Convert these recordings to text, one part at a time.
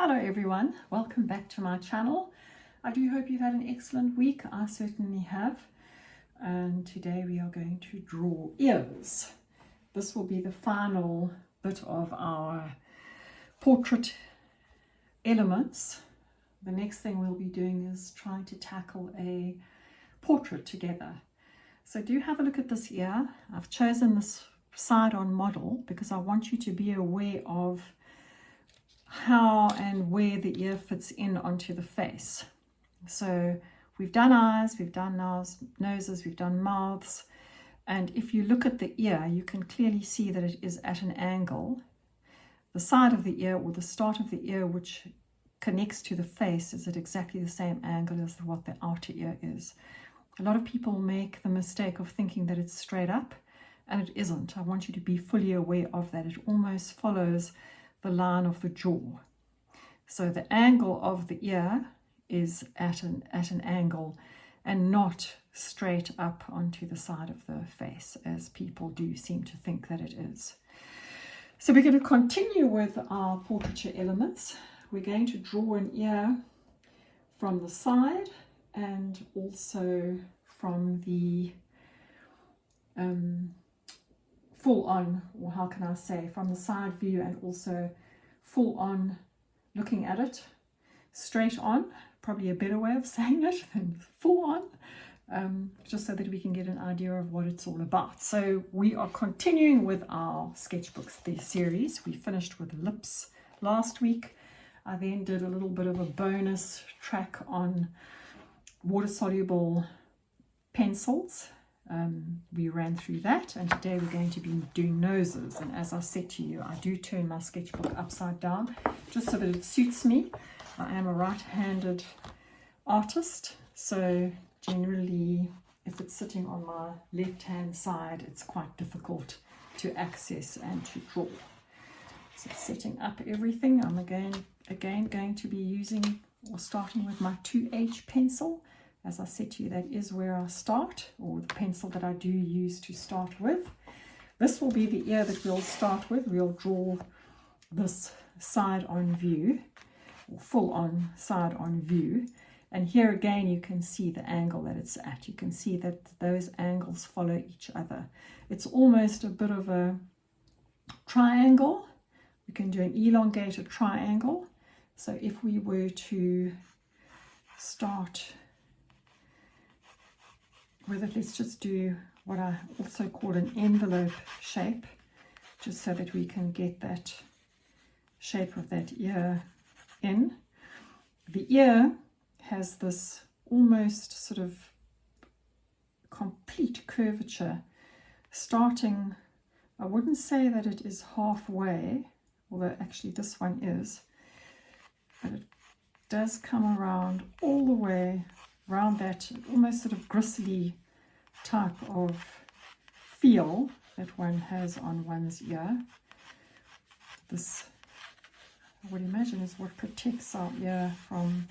Hello everyone, welcome back to my channel. I do hope you've had an excellent week. I certainly have. And today we are going to draw ears. This will be the final bit of our portrait elements. The next thing we'll be doing is trying to tackle a portrait together. So do have a look at this ear. I've chosen this side-on model because I want you to be aware of how and where the ear fits in onto the face. So we've done eyes, we've done noses, we've done mouths, and if you look at the ear, you can clearly see that it is at an angle. The side of the ear, or the start of the ear, which connects to the face, is at exactly the same angle as what the outer ear is. A lot of people make the mistake of thinking that it's straight up, and it isn't. I want you to be fully aware of that. It almost follows the line of the jaw. So the angle of the ear is at an angle and not straight up onto the side of the face, as people do seem to think that it is. So we're going to continue with our portraiture elements. We're going to draw an ear from the side and also from the full on, or how can I say, from the side view, and also full on looking at it straight on, probably a better way of saying it than full on, just so that we can get an idea of what it's all about. So we are continuing with our sketchbooks, the series. We finished with lips last week. I then did a little bit of a bonus track on water soluble pencils. We ran through that, and today we're going to be doing noses. And as I said to you, I do turn my sketchbook upside down just so that it suits me. I am a right-handed artist, so generally if it's sitting on my left-hand side, it's quite difficult to access and to draw. So setting up everything, I'm again going to be using or starting with my 2H pencil. As I said to you, that is where I start, or the pencil that I do use to start with. This will be the ear that we'll start with. We'll draw this side-on view, or full-on side-on view. And here again, you can see the angle that it's at. You can see that those angles follow each other. It's almost a bit of a triangle. We can do an elongated triangle. So if we were to start with it, let's just do what I also call an envelope shape, just so that we can get that shape of that ear in. The ear has this almost sort of complete curvature starting, I wouldn't say that it is halfway, although actually this one is, but it does come around all the way around that almost sort of gristly type of feel that one has on one's ear. This, I would imagine, is what protects our ear from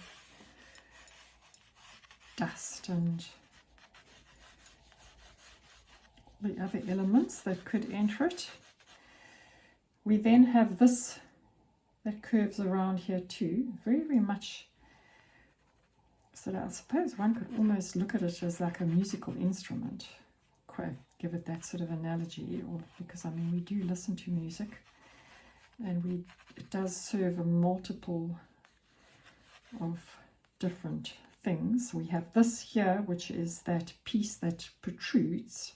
dust and the other elements that could enter it. We then have this that curves around here too, very, very much. So I suppose one could almost look at it as like a musical instrument, quite give it that sort of analogy, or because I mean we do listen to music, and it does serve a multiple of different things. We have this here, which is that piece that protrudes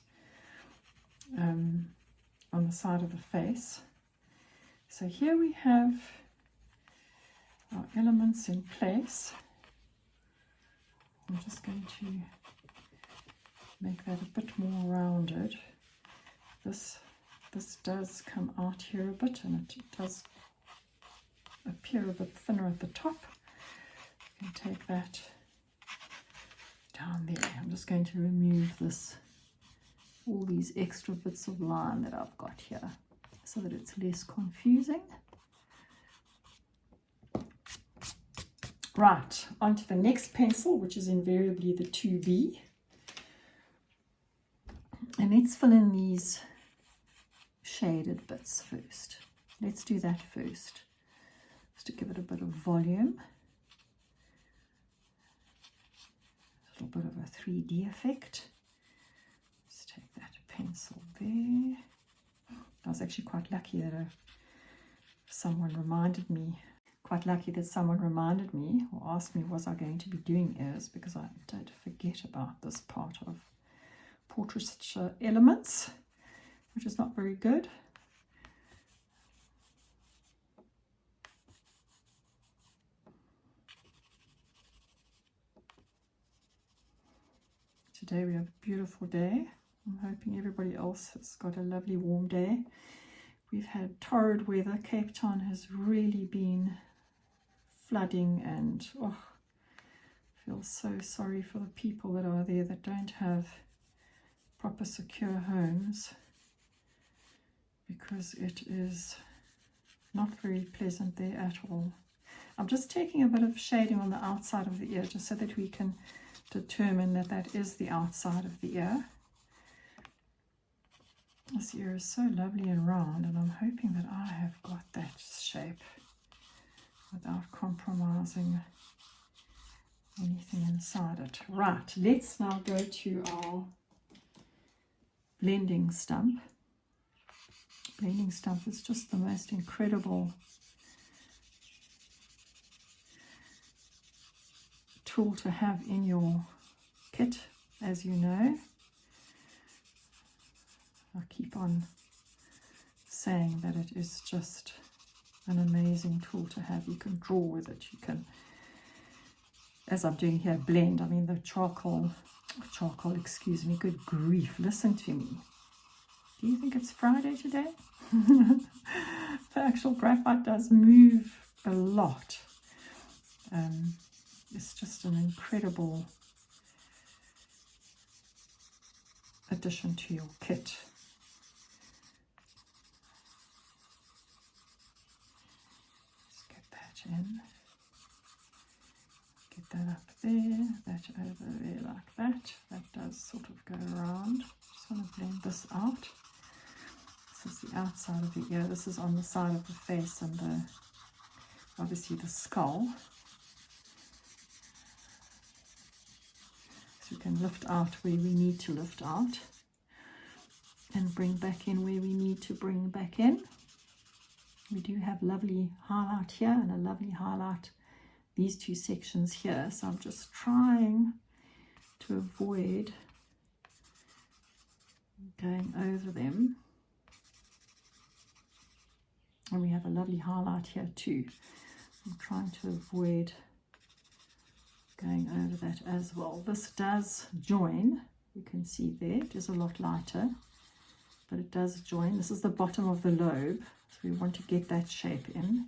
on the side of the face. So here we have our elements in place. I'm just going to make that a bit more rounded. This does come out here a bit, and it does appear a bit thinner at the top. You can take that down there. I'm just going to remove all these extra bits of line that I've got here, so that it's less confusing. Right, on to the next pencil, which is invariably the 2B. And let's fill in these shaded bits first. Let's do that first. just to give it a bit of volume. A little bit of a 3D effect. Let's take that pencil there. I was actually quite lucky that someone reminded me or asked me was I going to be doing ears, because I did forget about this part of portraiture elements, which is not very good. Today we have a beautiful day. I'm hoping everybody else has got a lovely warm day. We've had torrid weather. Cape Town has really been flooding, and I feel so sorry for the people that are there that don't have proper secure homes, because it is not very pleasant there at all. I'm just taking a bit of shading on the outside of the ear just so that we can determine that that is the outside of the ear. This ear is so lovely and round, and I'm hoping that I have got that shape without compromising anything inside it. Right, let's now go to our blending stump. Blending stump is just the most incredible tool to have in your kit, as you know. I keep on saying that it is just an amazing tool to have. You can draw with it, you can, as I'm doing here, blend. I mean, the charcoal, excuse me, good grief, listen to me. Do you think it's Friday today? The actual graphite does move a lot. It's just an incredible addition to your kit. Let's get that in. Get that up there, that over there like that. That does sort of go around. Just want to blend this out. This is the outside of the ear. This is on the side of the face and obviously the skull. So we can lift out where we need to lift out and bring back in where we need to bring back in. We do have lovely highlight here and a lovely highlight these two sections here. So I'm just trying to avoid going over them. And we have a lovely highlight here too. I'm trying to avoid going over that as well. This does join. You can see there, it is a lot lighter, but it does join. This is the bottom of the lobe. So we want to get that shape in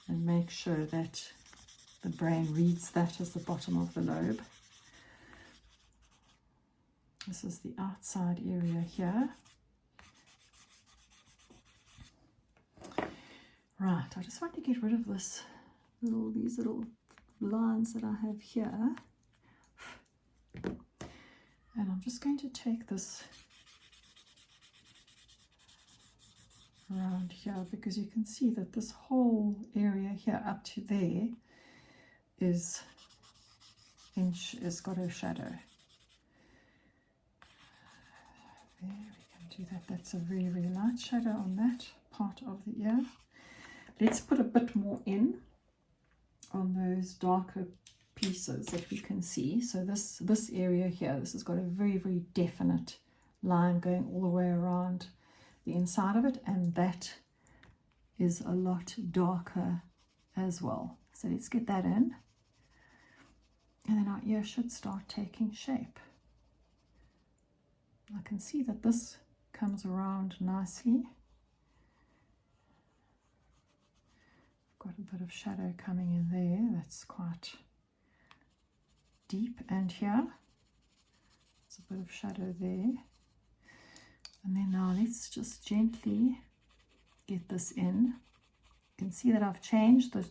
and make sure that the brain reads that as the bottom of the lobe. This is the outside area here. Right, I just want to get rid of these little lines that I have here. And I'm just going to take this around here, because you can see that this whole area here up to there is got a shadow. There, we can do that. That's a very, very light shadow on that part of the ear. Let's put a bit more in on those darker pieces that we can see. So this area here, this has got a very, very definite line going all the way around the inside of it, and that is a lot darker as well. So let's get that in, and then our ear should start taking shape. I can see that this comes around nicely. Got a bit of shadow coming in there, that's quite deep, and here there's a bit of shadow there. And then now let's just gently get this in. You can see that I've changed the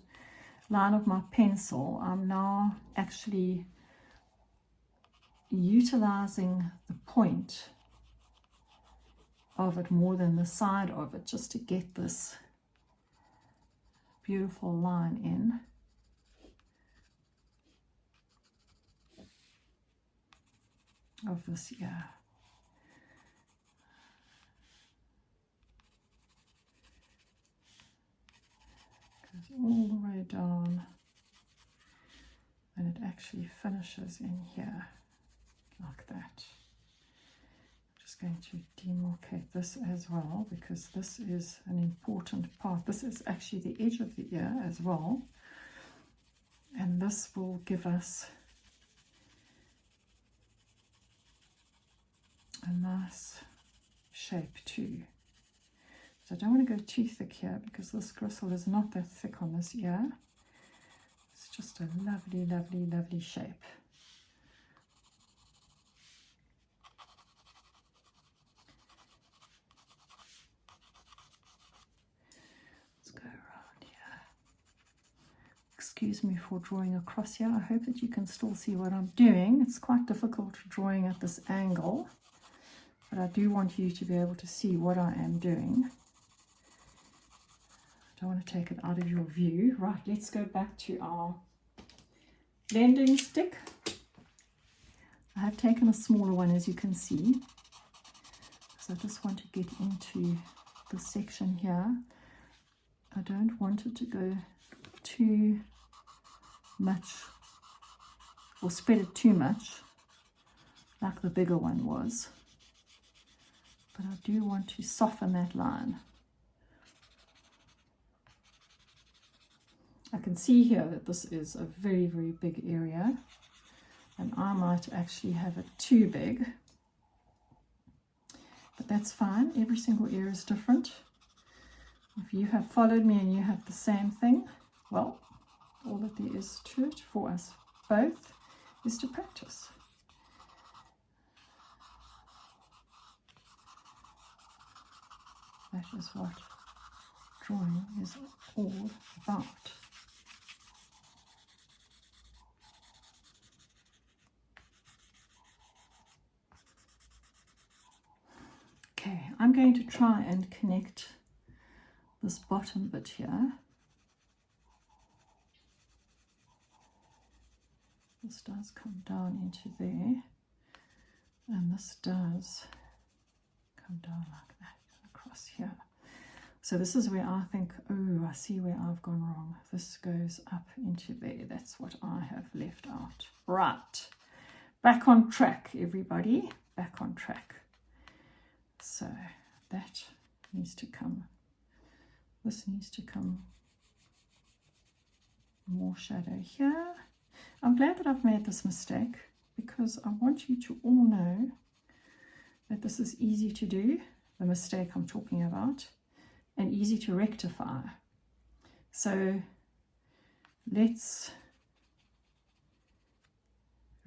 line of my pencil. I'm now actually utilizing the point of it more than the side of it, just to get this beautiful line in. Of this ear. Goes all the way down, and it actually finishes in here like that. I'm just going to demarcate this as well, because this is an important part. This is actually the edge of the ear as well, and this will give us a nice shape too. So I don't want to go too thick here, because this gristle is not that thick on this ear. It's just a lovely, lovely, lovely shape. Let's go around here. Excuse me for drawing across here. I hope that you can still see what I'm doing. It's quite difficult drawing at this angle, but I do want you to be able to see what I am doing. I don't want to take it out of your view. Right, let's go back to our blending stick. I have taken a smaller one, as you can see, because I just want to get into this section here. I don't want it to go too much or spread it too much like the bigger one was, but I do want to soften that line. I can see here that this is a very, very big area, and I might actually have it too big, but that's fine. Every single ear is different. If you have followed me and you have the same thing, well, all that there is to it for us both is to practice. That is what drawing is all about. Okay, I'm going to try and connect this bottom bit here. This does come down into there, and this does come down like that across here. So this is where I think, oh, I see where I've gone wrong. This goes up into there. That's what I have left out. Right, back on track, everybody, back on track. So that needs to come, this needs to come more shadow here. I'm glad that I've made this mistake, because I want you to all know that this is easy to do, the mistake I'm talking about, and easy to rectify. So let's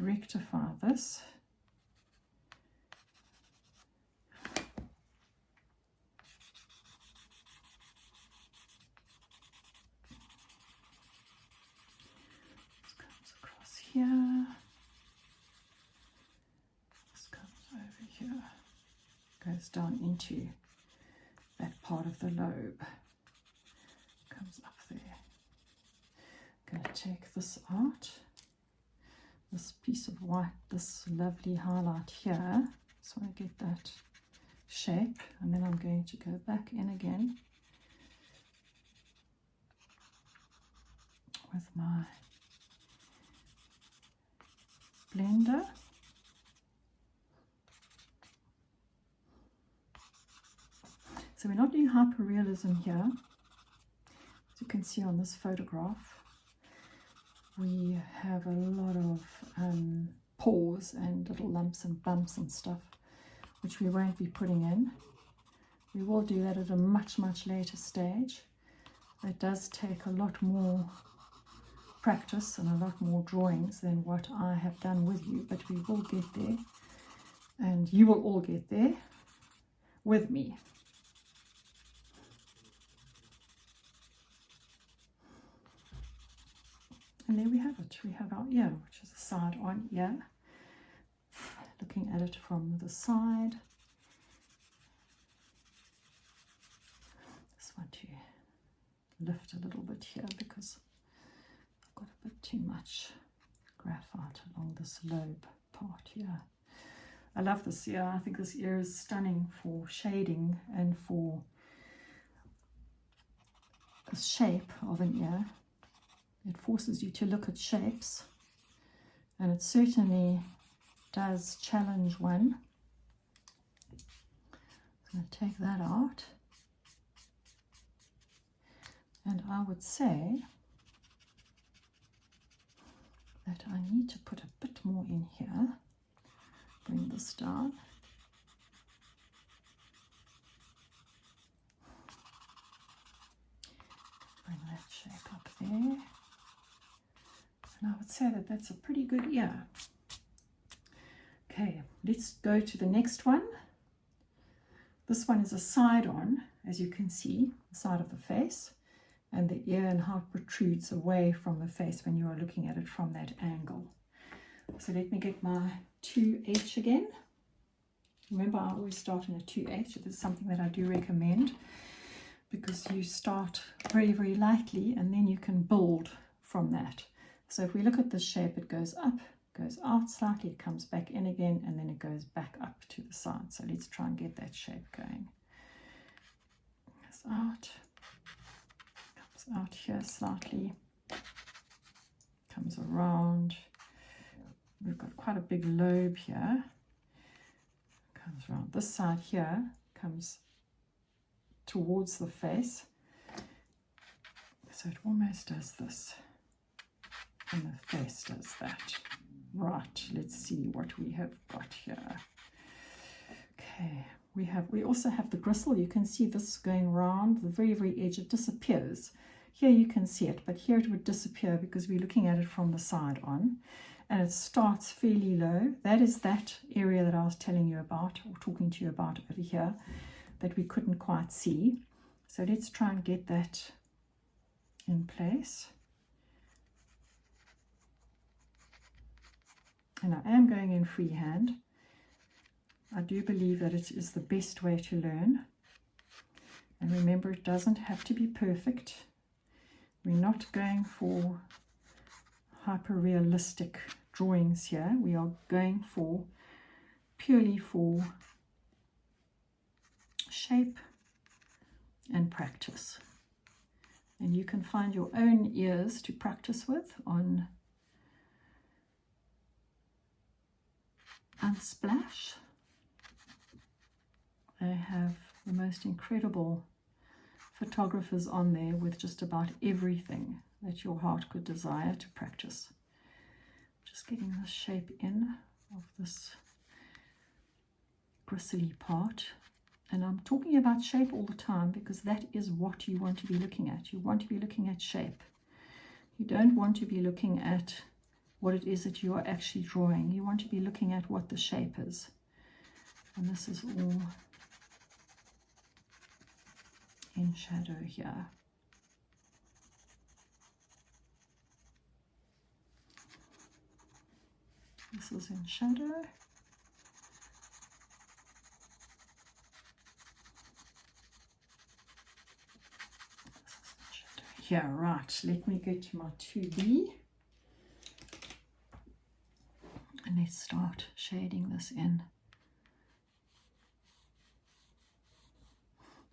rectify this. Here, this comes over here, goes down into that part of the lobe, comes up there. I'm going to take this out, this piece of white, this lovely highlight here, so I get that shape, and then I'm going to go back in again with my blender. So we're not doing hyperrealism here. As you can see on this photograph, we have a lot of pores and little lumps and bumps and stuff, which we won't be putting in. We will do that at a much, much later stage. It does take a lot more practice and a lot more drawings than what I have done with you, but we will get there, and you will all get there with me. And there we have it. We have our ear, which is a side on ear. Looking at it from the side. Just want to lift a little bit here because I've got a bit too much graphite along this lobe part here. I love this ear. I think this ear is stunning for shading and for the shape of an ear. It forces you to look at shapes, and it certainly does challenge one. I'm going to take that out, and I would say that I need to put a bit more in here. Bring this down. Bring that shape up there. And I would say that that's a pretty good ear. Okay, let's go to the next one. This one is a side-on, as you can see, the side of the face, and the ear and how it protrudes away from the face when you are looking at it from that angle. So let me get my 2H again. Remember, I always start in a 2H. It is something that I do recommend because you start very, very lightly and then you can build from that. So if we look at this shape, it goes up, goes out slightly, it comes back in again, and then it goes back up to the side. So let's try and get that shape going. Goes out, comes out here slightly, comes around. We've got quite a big lobe here. Comes around this side here, comes towards the face. So it almost does this. And the face does that. Right, let's see what we have got here. Okay, we also have the gristle. You can see this going round the very, very edge. It disappears. Here you can see it, but here it would disappear because we're looking at it from the side on. And it starts fairly low. That is that area that I was telling you about, or talking to you about over here, that we couldn't quite see. So let's try and get that in place. And I am going in freehand. I do believe that it is the best way to learn. And remember, it doesn't have to be perfect. We're not going for hyper-realistic drawings here. We are going for purely for shape and practice. And you can find your own ears to practice with on Unsplash. They have the most incredible photographers on there with just about everything that your heart could desire to practice. Just getting the shape in of this gristly part. And I'm talking about shape all the time because that is what you want to be looking at. You want to be looking at shape. You don't want to be looking at what it is that you are actually drawing. You want to be looking at what the shape is. And this is all in shadow here. This is in shadow. Here, right, let me go to my 2B and let's start shading this in.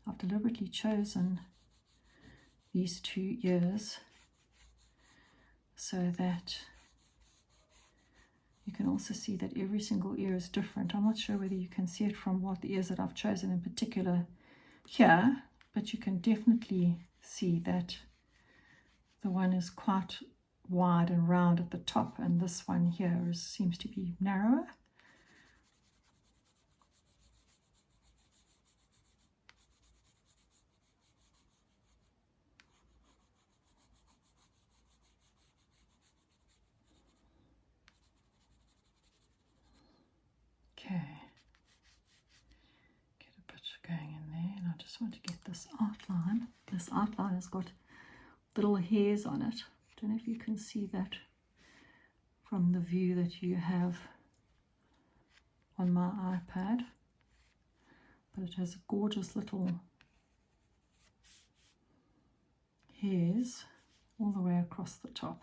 I've deliberately chosen these 2 ears so that you can also see that every single ear is different. I'm not sure whether you can see it from what the ears that I've chosen in particular here, but you can definitely see that the one is quite wide and round at the top, and this one here seems to be narrower. Okay, get a bit going in there, and I just want to get this outline. This outline has got little hairs on it. Don't know if you can see that from the view that you have on my iPad, but it has gorgeous little hairs all the way across the top.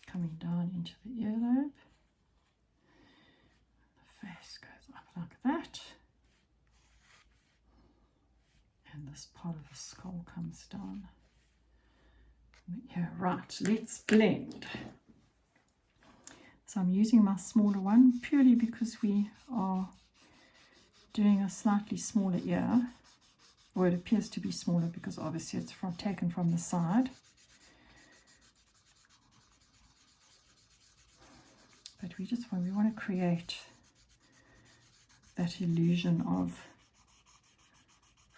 Coming down into the earlobe. The face goes up like that. And this part of the skull comes down. Yeah, right, let's blend. So I'm using my smaller one purely because we are doing a slightly smaller ear, or it appears to be smaller because obviously it's taken from the side. But we want to create that illusion of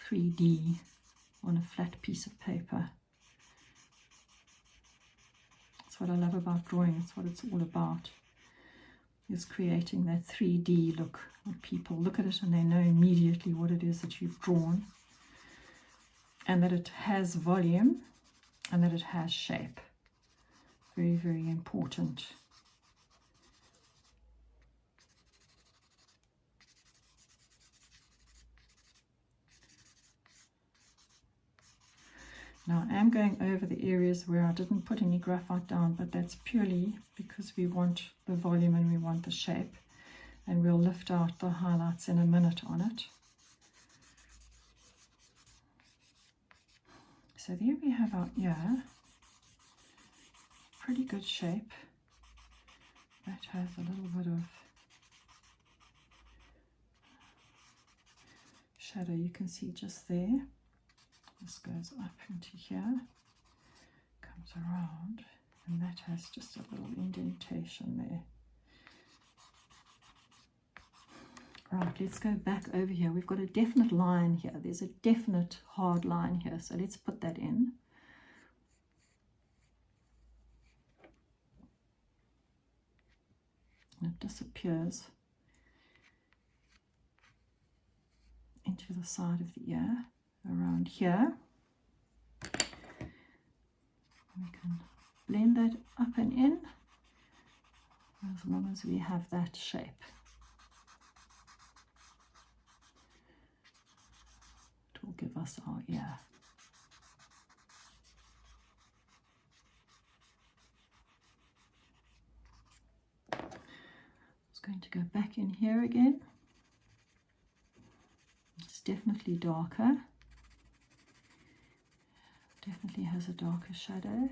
3D on a flat piece of paper. That's what I love about drawing. It's what it's all about, is creating that 3D look. When people look at it and they know immediately what it is that you've drawn, and that it has volume and that it has shape. Very, very important. Now I am going over the areas where I didn't put any graphite down, but that's purely because we want the volume and we want the shape, and we'll lift out the highlights in a minute on it. So there we have our ear, pretty good shape. That has a little bit of shadow, you can see just there. This goes up into here, comes around, and that has just a little indentation there. Right, let's go back over here. We've got a definite line here. There's a definite hard line here, so let's put that in. And it disappears into the side of the ear. Around here, we can blend that up and in as long as we have that shape. It will give us our ear. I'm just going to go back in here again. It's definitely darker. Definitely has a darker shadow.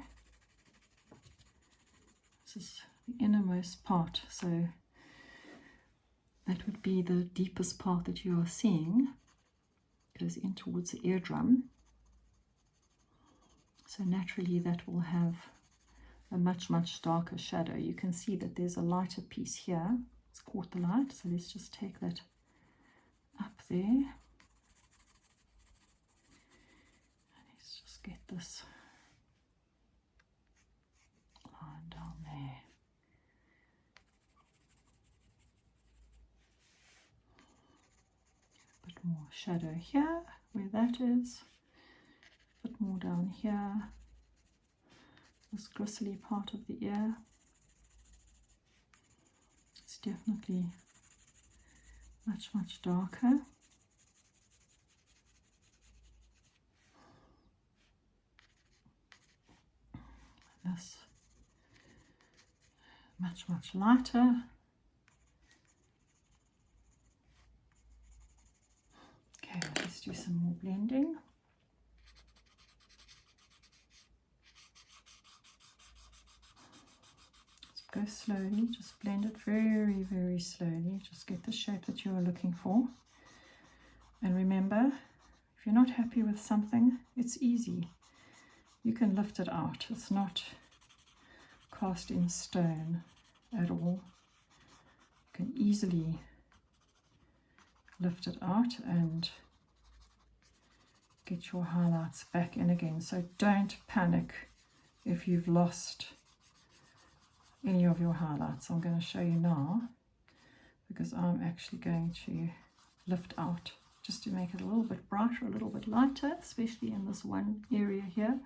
This is the innermost part, so that would be the deepest part that you are seeing. Goes in towards the eardrum. So naturally that will have a much, much darker shadow. You can see that there's a lighter piece here. It's caught the light, so let's just take that up there. Get this line down there. A bit more shadow here where that is. A bit more down here. This gristly part of the ear. It's definitely much, much darker. This much, much lighter. Okay, let's do some more blending. Just go slowly, just blend it very, very slowly. Just get the shape that you are looking for. And remember, if you're not happy with something, it's easy. You can lift it out. It's not cast in stone at all. You can easily lift it out and get your highlights back in again. So don't panic if you've lost any of your highlights. I'm going to show you now because I'm actually going to lift out just to make it a little bit brighter, a little bit lighter, especially in this one area here,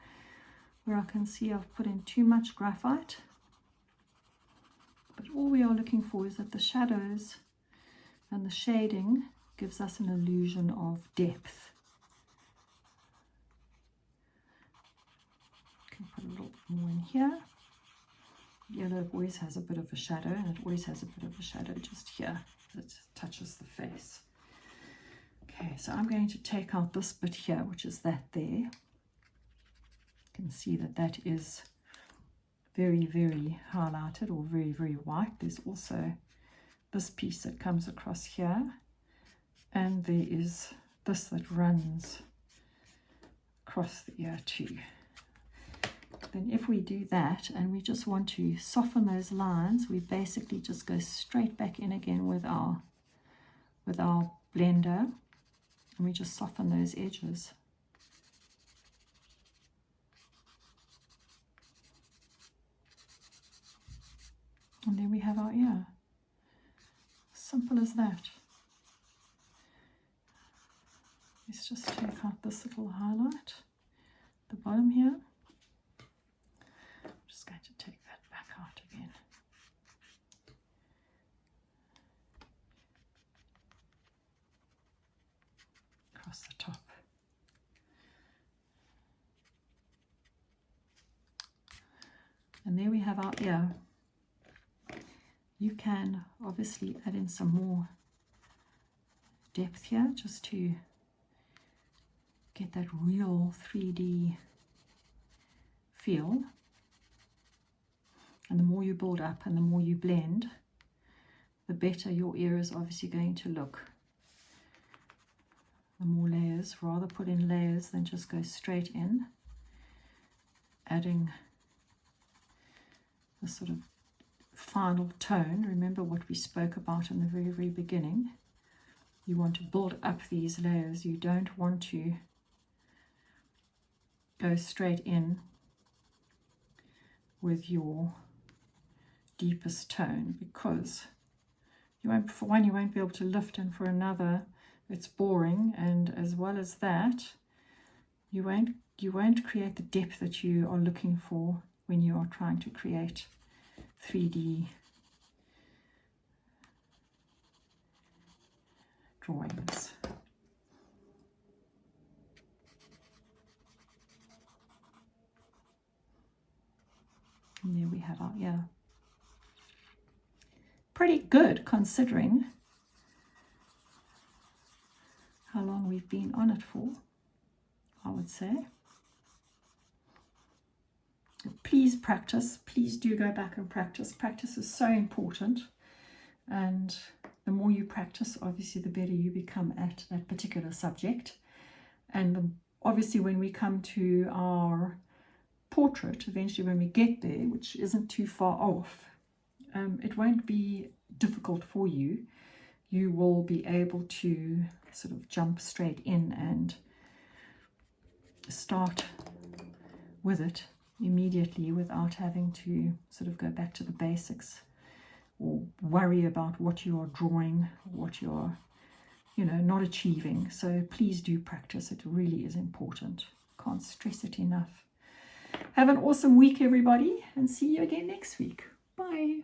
where I can see I've put in too much graphite. But all we are looking for is that the shadows and the shading gives us an illusion of depth. Can put a little bit more in here. Yellow always has a bit of a shadow, and it always has a bit of a shadow just here. It touches the face. Okay, so I'm going to take out this bit here, which is that there. You can see that that is very, very highlighted, or very, very white. There's also this piece that comes across here, and there is this that runs across the ear too. Then if we do that and we just want to soften those lines, we basically just go straight back in again with our blender, and we just soften those edges. And then we have our ear. Simple as that. Let's just take out this little highlight, the bottom here. I'm just going to take that back out again. Across the top. And there we have our ear. You can obviously add in some more depth here just to get that real 3D feel. And the more you build up and the more you blend, the better your ear is obviously going to look. The more layers, rather put in layers than just go straight in, adding the sort of final tone. Remember what we spoke about in the very, very beginning. You want to build up these layers. You don't want to go straight in with your deepest tone, because you won't, for one, you won't be able to lift, and for another, it's boring, and as well as that, you won't create the depth that you are looking for when you are trying to create 3D drawings. And there we have our ear. Pretty good considering how long we've been on it for, I would say. Please practice. Please do go back and practice. Practice is so important, and the more you practice, obviously the better you become at that particular subject. And obviously when we come to our portrait, eventually when we get there, which isn't too far off, it won't be difficult for you. You will be able to sort of jump straight in and start with it immediately without having to sort of go back to the basics or worry about what you are drawing, what you're, not achieving. So please do practice. It really is important. Can't stress it enough. Have an awesome week, everybody, and see you again next week. Bye.